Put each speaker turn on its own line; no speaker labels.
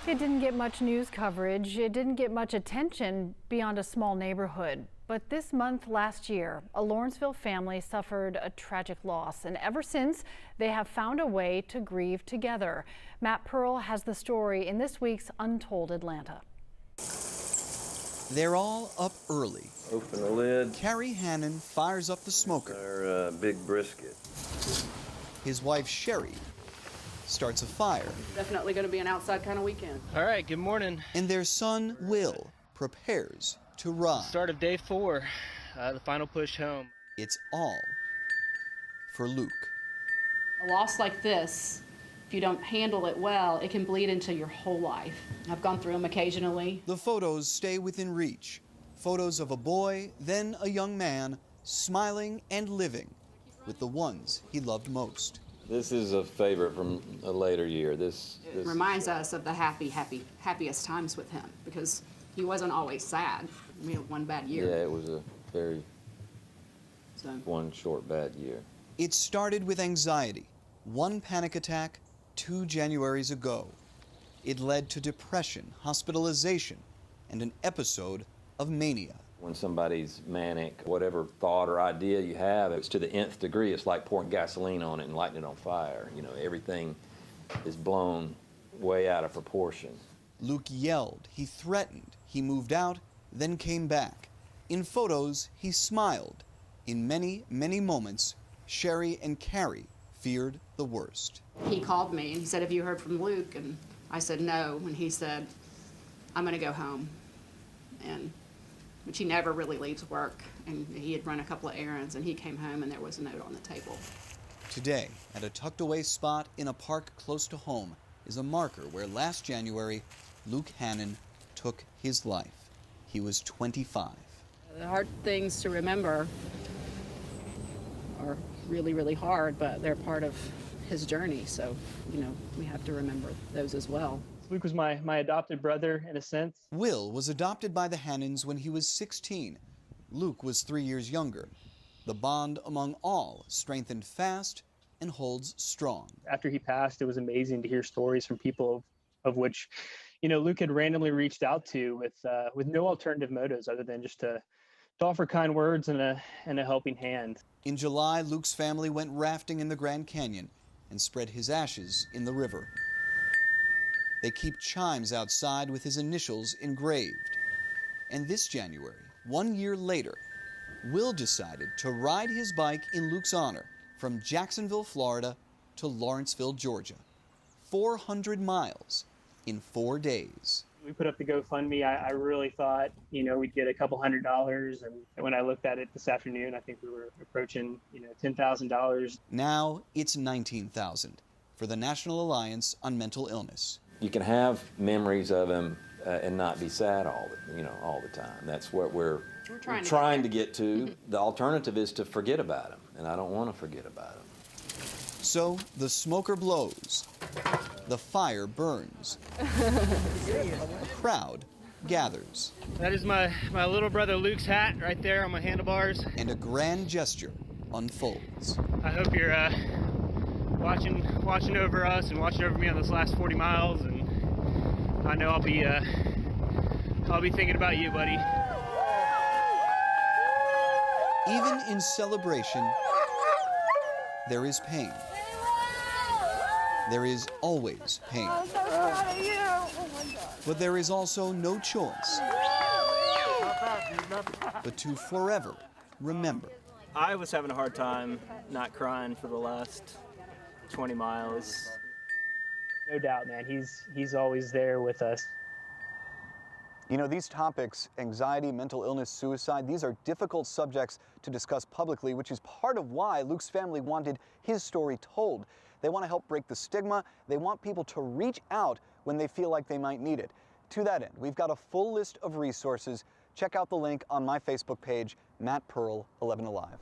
It didn't get much news coverage. It didn't get much attention beyond a small neighborhood. But this month last year, a Lawrenceville family suffered a tragic loss. And ever since, they have found a way to grieve together. Matt Pearl has the story in this week's Untold Atlanta.
They're all up early.
Open the lid.
Carrie Hannon fires up the smoker.
Our big brisket.
His wife, Sherry, starts a fire.
Definitely going to be an outside kind of weekend.
All right, good morning.
And their son, Will, prepares to ride.
Start of day 4, the final push home.
It's all for Luke.
A loss like this, if you don't handle it well, it can bleed into your whole life. I've gone through them occasionally.
The photos stay within reach. Photos of a boy, then a young man, smiling and living with the ones he loved most.
This is a favorite from a later year. This
reminds us of the happiest times with him, because he wasn't always sad. I mean, one bad year.
Yeah, it was a very one short bad year.
It started with anxiety. One panic attack 2 Januaries ago. It led to depression, hospitalization, and an episode of mania.
When somebody's manic, whatever thought or idea you have, it's to the nth degree. It's like pouring gasoline on it and lighting it on fire. You know, everything is blown way out of proportion.
Luke yelled, he threatened, he moved out, then came back. In photos, he smiled. In many, many moments, Sherry and Carrie feared the worst.
He called me and he said, "Have you heard from Luke?" And I said, "No." And he said, "I'm going to go home." But he never really leaves work, and he had run a couple of errands, and he came home and there was a note on the table.
Today, at a tucked away spot in a park close to home, is a marker where last January, Luke Hannon took his life. He was 25.
The hard things to remember are really, really hard, but they're part of his journey, so, you know, we have to remember those as well.
Luke was my adopted brother, in a sense.
Will was adopted by the Hannons when he was 16. Luke was 3 years younger. The bond among all strengthened fast and holds strong.
After he passed, it was amazing to hear stories from people of which, you know, Luke had randomly reached out to with no alternative motives other than just to offer kind words and a helping hand.
In July, Luke's family went rafting in the Grand Canyon and spread his ashes in the river. They keep chimes outside with his initials engraved. And this January, 1 year later, Will decided to ride his bike in Luke's honor from Jacksonville, Florida to Lawrenceville, Georgia. 400 miles in 4 days.
We put up the GoFundMe. I really thought, you know, we'd get a couple $100s. And when I looked at it this afternoon, I think we were approaching, you know, $10,000.
Now it's $19,000 for the National Alliance on Mental Illness.
You can have memories of him and not be sad all the time. That's what we're trying to get to. The alternative is to forget about him, and I don't want to forget about him.
So the smoker blows, the fire burns, a crowd gathers.
That is my little brother Luke's hat right there on my handlebars.
And a grand gesture unfolds.
I hope you're watching over us and watching over me on this last 40 miles, and I know I'll be thinking about you, buddy.
Even in celebration, there is pain. There is always pain.
I'm so proud of you. Oh my God.
But there is also no choice but to forever remember.
I was having a hard time not crying for the last 20 miles.
No doubt, man. He's always there with us.
You know, these topics, anxiety, mental illness, suicide, these are difficult subjects to discuss publicly, which is part of why Luke's family wanted his story told. They want to help break the stigma. They want people to reach out when they feel like they might need it. To that end, we've got a full list of resources. Check out the link on my Facebook page, Matt Pearl, 11 Alive.